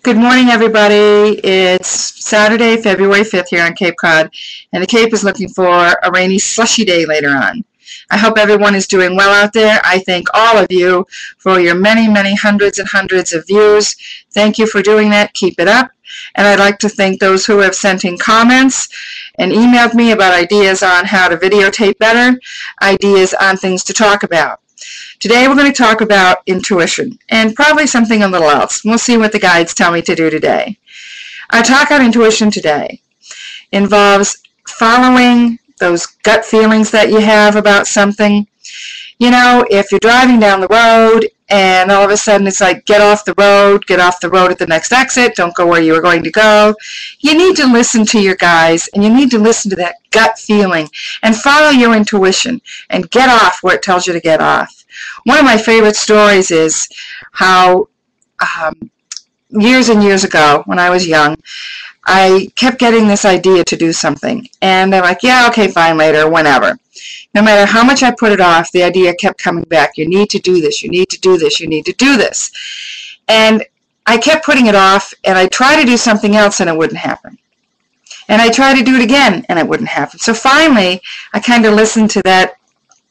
Good morning, everybody. It's Saturday, February 5th here on Cape Cod, and the Cape is looking for a rainy, slushy day later on. I hope everyone is doing well out there. I thank all of you for your many, many hundreds and hundreds of views. Thank you for doing that. Keep it up. And I'd like to thank those who have sent in comments and emailed me about ideas on how to videotape better, ideas on things to talk about. Today we're going to talk about intuition and probably something a little else. We'll see what the guides tell me to do today. Our talk on intuition today involves following those gut feelings that you have about something. You know, if you're driving down the road and all of a sudden it's like, get off the road at the next exit, don't go where you were going to go. You need to listen to your guides, and you need to listen to that gut feeling and follow your intuition and get off where it tells you to get off. One of my favorite stories is how years and years ago when I was young, I kept getting this idea to do something, and I'm like, yeah, okay, fine, later, whenever. No matter how much I put it off, the idea kept coming back. You need to do this, you need to do this, you need to do this. And I kept putting it off, and I tried to do something else, and it wouldn't happen. And I tried to do it again, and it wouldn't happen. So finally, I kind of listened to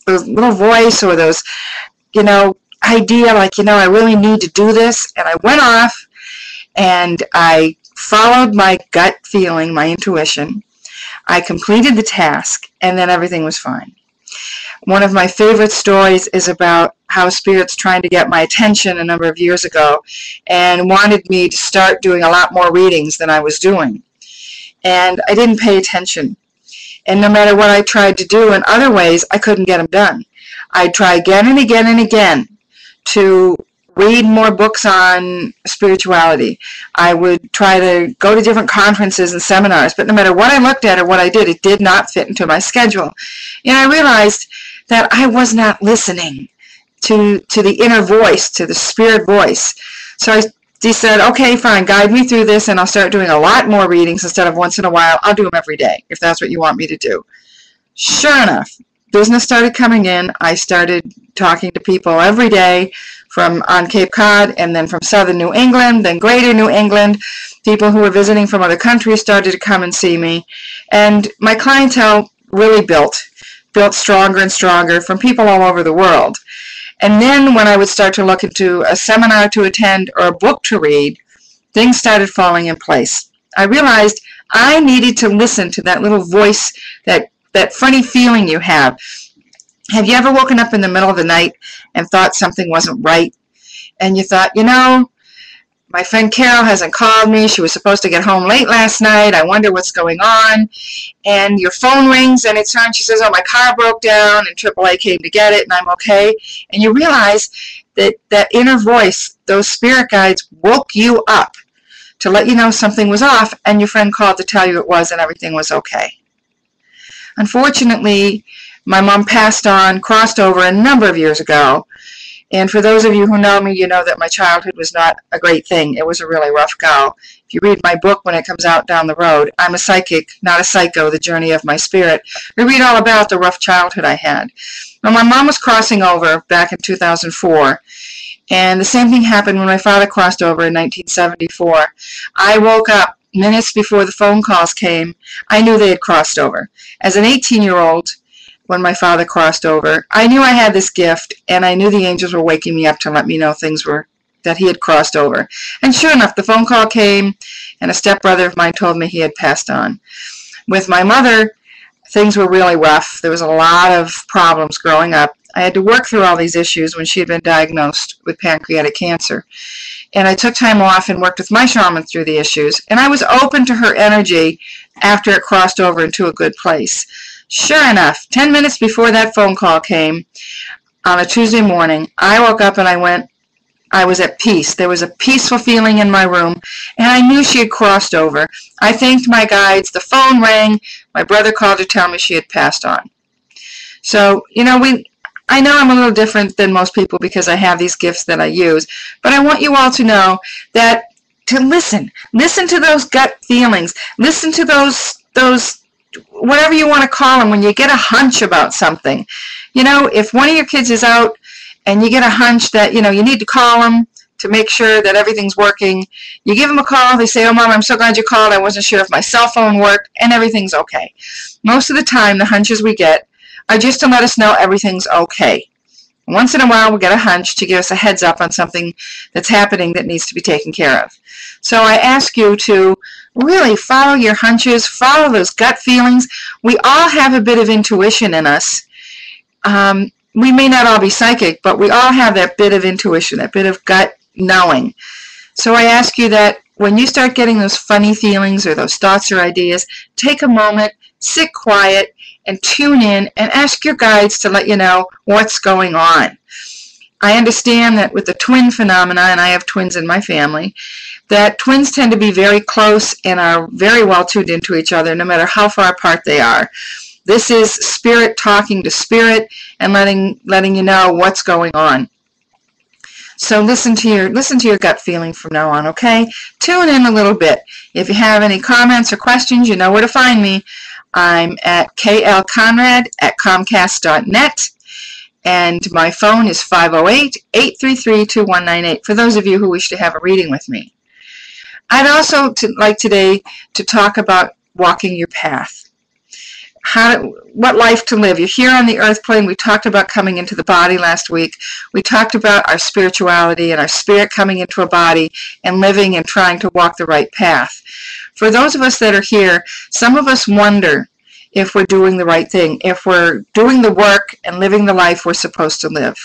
those little voice or those, idea, like, I really need to do this. And I went off, and I followed my gut feeling, my intuition. I completed the task, and then everything was fine. One of my favorite stories is about how Spirit's trying to get my attention a number of years ago and wanted me to start doing a lot more readings than I was doing. And I didn't pay attention. And no matter what I tried to do in other ways, I couldn't get them done. I'd try again and again and again to read more books on spirituality. I would try to go to different conferences and seminars, but no matter what I looked at or what I did, it did not fit into my schedule. And I realized that I was not listening to the inner voice, to the spirit voice. So he said, okay, fine, guide me through this, and I'll start doing a lot more readings instead of once in a while. I'll do them every day, if that's what you want me to do. Sure enough, business started coming in. I started talking to people every day from on Cape Cod, and then from southern New England, then greater New England. People who were visiting from other countries started to come and see me. And my clientele really built stronger and stronger from people all over the world. And then when I would start to look into a seminar to attend or a book to read, things started falling in place. I realized I needed to listen to that little voice, that funny feeling you have. Have you ever woken up in the middle of the night and thought something wasn't right? And you thought, my friend Carol hasn't called me. She was supposed to get home late last night. I wonder what's going on. And your phone rings and it's on. She says, oh, my car broke down and AAA came to get it and I'm okay. And you realize that that inner voice, those spirit guides woke you up to let you know something was off, and your friend called to tell you it was and everything was okay. Unfortunately, my mom passed on, crossed over a number of years ago. And for those of you who know me, you know that my childhood was not a great thing. It was a really rough go. If you read my book when it comes out down the road, I'm a psychic, not a psycho, The Journey of My Spirit. We read all about the rough childhood I had. Well, my mom was crossing over back in 2004. And the same thing happened when my father crossed over in 1974. I woke up minutes before the phone calls came. I knew they had crossed over. As an 18-year-old, when my father crossed over, I knew I had this gift, and I knew the angels were waking me up to let me know that he had crossed over. And sure enough, the phone call came, and a stepbrother of mine told me he had passed on. With my mother, things were really rough. There was a lot of problems growing up. I had to work through all these issues when she had been diagnosed with pancreatic cancer. And I took time off and worked with my shaman through the issues, and I was open to her energy after it crossed over into a good place. Sure enough, 10 minutes before that phone call came on a Tuesday morning, I woke up and I was at peace. There was a peaceful feeling in my room, and I knew she had crossed over. I thanked my guides. The phone rang. My brother called to tell me she had passed on. So, I know I'm a little different than most people because I have these gifts that I use, but I want you all to know that to listen to those gut feelings, listen to those whatever you want to call them, when you get a hunch about something. If one of your kids is out and you get a hunch that, you need to call them to make sure that everything's working. You give them a call, they say, oh, Mom, I'm so glad you called. I wasn't sure if my cell phone worked, and everything's okay. Most of the time, the hunches we get are just to let us know everything's okay. Once in a while, we'll get a hunch to give us a heads up on something that's happening that needs to be taken care of. So I ask you to really follow your hunches, follow those gut feelings. We all have a bit of intuition in us. We may not all be psychic, but we all have that bit of intuition, that bit of gut knowing. So I ask you that when you start getting those funny feelings or those thoughts or ideas, take a moment, sit quiet, and tune in and ask your guides to let you know what's going on. I understand that with the twin phenomena, and I have twins in my family, that twins tend to be very close and are very well tuned into each other no matter how far apart they are. This is spirit talking to spirit and letting you know what's going on. So listen to your gut feeling from now on, okay? Tune in a little bit. If you have any comments or questions, you know where to find me. I'm at klconrad@comcast.net, and my phone is 508-833-2198 for those of you who wish to have a reading with me. I'd also like today to talk about walking your path. What life to live. You're here on the earth plane. We talked about coming into the body last week. We talked about our spirituality and our spirit coming into a body and living and trying to walk the right path. For those of us that are here, some of us wonder if we're doing the right thing, if we're doing the work and living the life we're supposed to live.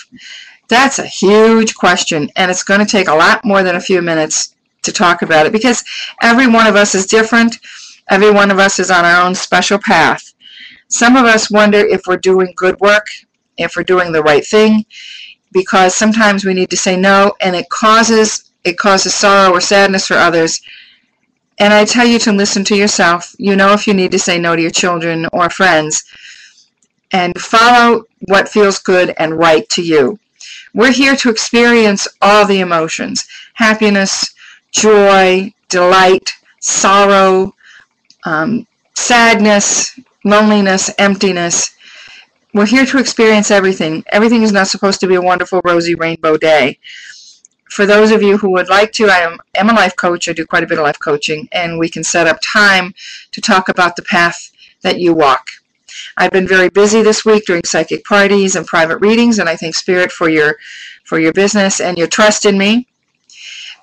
That's a huge question, and it's going to take a lot more than a few minutes to talk about it because every one of us is different. Every one of us is on our own special path. Some of us wonder if we're doing good work, if we're doing the right thing, because sometimes we need to say no, and it causes sorrow or sadness for others. And I tell you to listen to yourself. You know if you need to say no to your children or friends, and follow what feels good and right to you. We're here to experience all the emotions: happiness, joy, delight, sorrow, sadness, loneliness, emptiness. We're here to experience everything. Everything is not supposed to be a wonderful, rosy rainbow day. For those of you who would like to, I am a life coach. I do quite a bit of life coaching, and we can set up time to talk about the path that you walk. I've been very busy this week doing psychic parties and private readings, and I thank Spirit for your business and your trust in me.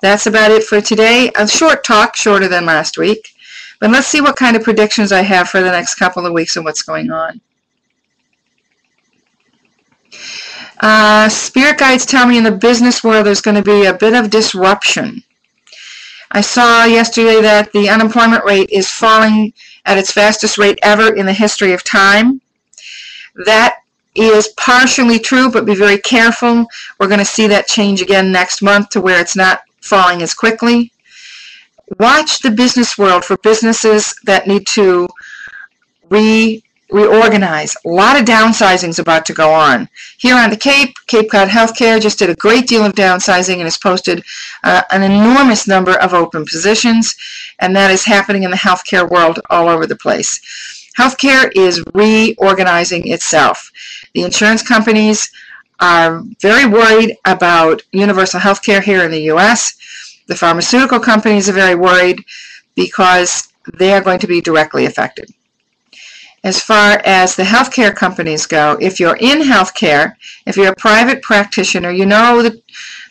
That's about it for today. A short talk, shorter than last week. But let's see what kind of predictions I have for the next couple of weeks and what's going on. Spirit guides tell me in the business world there's going to be a bit of disruption. I saw yesterday that the unemployment rate is falling at its fastest rate ever in the history of time. That is partially true, but be very careful. We're going to see that change again next month to where it's not falling as quickly. Watch the business world for businesses that need to reorganize. A lot of downsizing is about to go on. Here on the Cape Cod Healthcare just did a great deal of downsizing and has posted an enormous number of open positions, and that is happening in the healthcare world all over the place. Healthcare is reorganizing itself. The insurance companies are very worried about universal healthcare here in the U.S. The pharmaceutical companies are very worried because they are going to be directly affected. As far as the healthcare companies go, if you're in healthcare, if you're a private practitioner, you know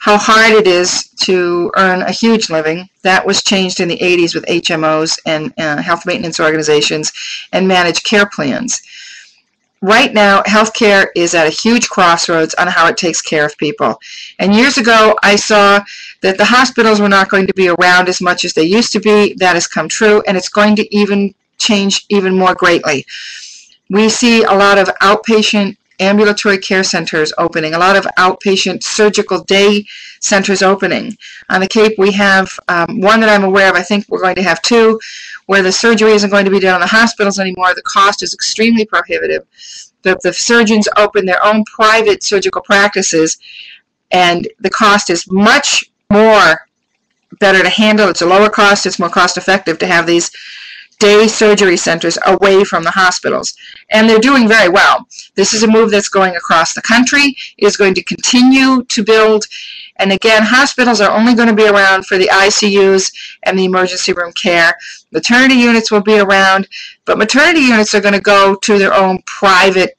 how hard it is to earn a huge living. That was changed in the 80s with HMOs and health maintenance organizations and managed care plans. Right now, healthcare is at a huge crossroads on how it takes care of people. And years ago, I saw that the hospitals were not going to be around as much as they used to be. That has come true, and it's going to even change even more greatly. We see a lot of outpatient ambulatory care centers opening, a lot of outpatient surgical day centers opening. On the Cape, we have one that I'm aware of. I think we're going to have two, where the surgery isn't going to be done in the hospitals anymore. The cost is extremely prohibitive. The surgeons open their own private surgical practices, and the cost is much more better to handle. It's a lower cost. It's more cost effective to have these day surgery centers away from the hospitals. And they're doing very well. This is a move that's going across the country. It is going to continue to build. And again, hospitals are only going to be around for the ICUs and the emergency room care. Maternity units will be around, but maternity units are going to go to their own private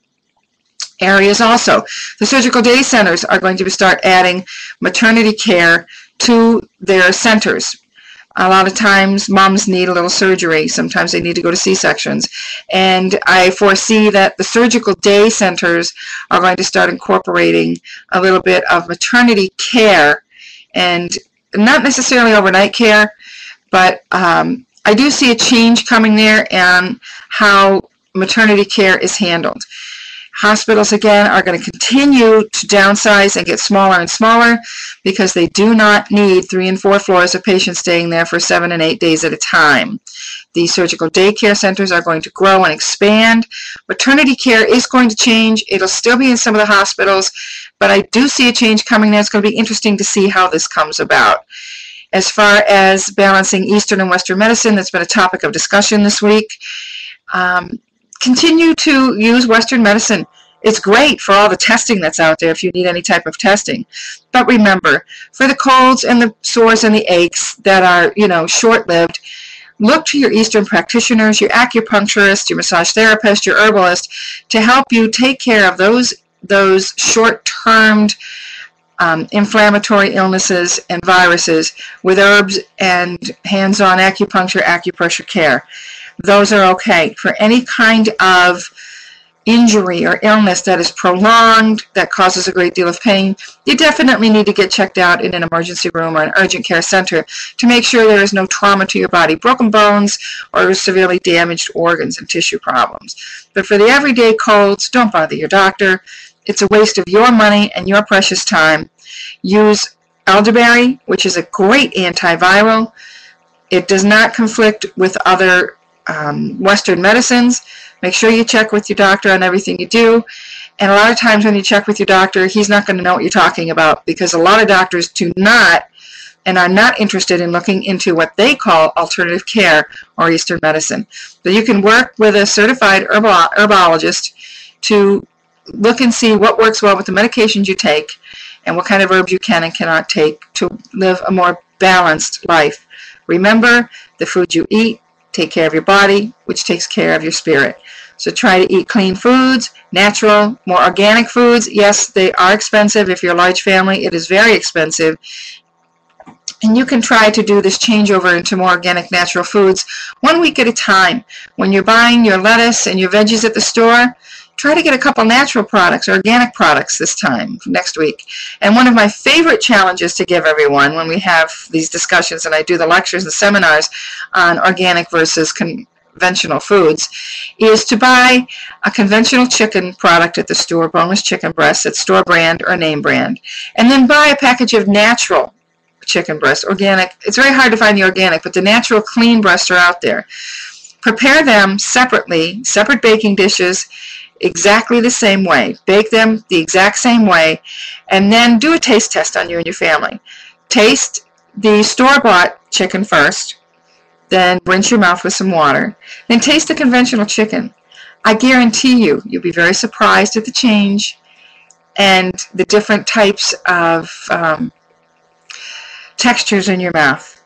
areas also. The surgical day centers are going to start adding maternity care to their centers. A lot of times moms need a little surgery. Sometimes they need to go to C-sections. And I foresee that the surgical day centers are going to start incorporating a little bit of maternity care, and not necessarily overnight care, but I do see a change coming there in how maternity care is handled. Hospitals, again, are going to continue to downsize and get smaller and smaller because they do not need 3 and 4 floors of patients staying there for 7 and 8 days at a time. The surgical daycare centers are going to grow and expand. Maternity care is going to change. It'll still be in some of the hospitals, but I do see a change coming there. It's going to be interesting to see how this comes about. As far as balancing Eastern and Western medicine, that's been a topic of discussion this week. Continue to use Western medicine. It's great for all the testing that's out there if you need any type of testing. But remember, for the colds and the sores and the aches that are, short-lived, look to your Eastern practitioners, your acupuncturist, your massage therapist, your herbalist to help you take care of those short-term inflammatory illnesses and viruses with herbs and hands-on acupuncture, acupressure care. Those are okay. For any kind of injury or illness that is prolonged, that causes a great deal of pain, you definitely need to get checked out in an emergency room or an urgent care center to make sure there is no trauma to your body, broken bones, or severely damaged organs and tissue problems. But for the everyday colds, don't bother your doctor. It's a waste of your money and your precious time. Use elderberry, which is a great antiviral. It does not conflict with other Western medicines. Make sure you check with your doctor on everything you do. And a lot of times when you check with your doctor, he's not going to know what you're talking about, because a lot of doctors do not and are not interested in looking into what they call alternative care or Eastern medicine. So you can work with a certified herbologist to look and see what works well with the medications you take and what kind of herbs you can and cannot take to live a more balanced life. Remember, the food you eat take care of your body, which takes care of your spirit. So try to eat clean foods, natural, more organic foods. Yes, they are expensive. If you're a large family, it is very expensive. And you can try to do this changeover into more organic, natural foods 1 week at a time. When you're buying your lettuce and your veggies at the store, try to get a couple natural products, organic products this time, next week. And one of my favorite challenges to give everyone when we have these discussions and I do the lectures and seminars on organic versus conventional foods is to buy a conventional chicken product at the store, boneless chicken breasts at store brand or name brand, and then buy a package of natural chicken breasts, organic. It's very hard to find the organic, but the natural clean breasts are out there. Prepare them separately, separate baking dishes, exactly the same way. Bake them the exact same way, and then do a taste test on you and your family. Taste the store-bought chicken first, then rinse your mouth with some water, then taste the conventional chicken. I guarantee you'll be very surprised at the change and the different types of textures in your mouth.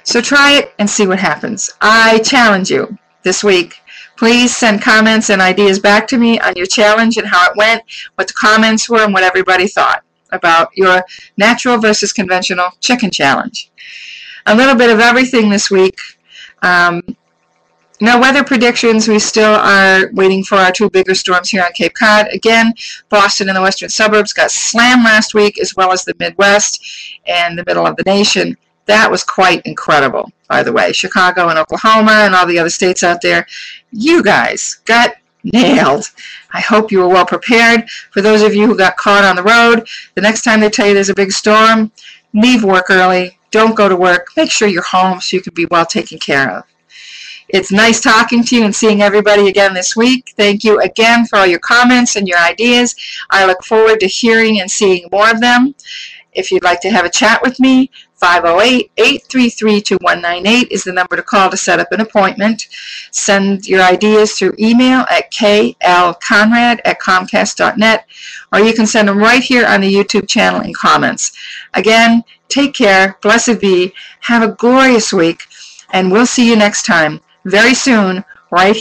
So try it and see what happens. I challenge you this week. Please send comments and ideas back to me on your challenge and how it went, what the comments were, and what everybody thought about your natural versus conventional chicken challenge. A little bit of everything this week. No weather predictions. We still are waiting for our 2 bigger storms here on Cape Cod. Again, Boston and the western suburbs got slammed last week, as well as the Midwest and the middle of the nation. That was quite incredible, by the way. Chicago and Oklahoma and all the other states out there, you guys got nailed. I hope you were well prepared. For those of you who got caught on the road, the next time they tell you there's a big storm, leave work early. Don't go to work. Make sure you're home so you can be well taken care of. It's nice talking to you and seeing everybody again this week. Thank you again for all your comments and your ideas. I look forward to hearing and seeing more of them. If you'd like to have a chat with me, 508-833-2198 is the number to call to set up an appointment. Send your ideas through email at klconrad@comcast.net, or you can send them right here on the YouTube channel in comments. Again, take care, blessed be, have a glorious week, and we'll see you next time, very soon, right here.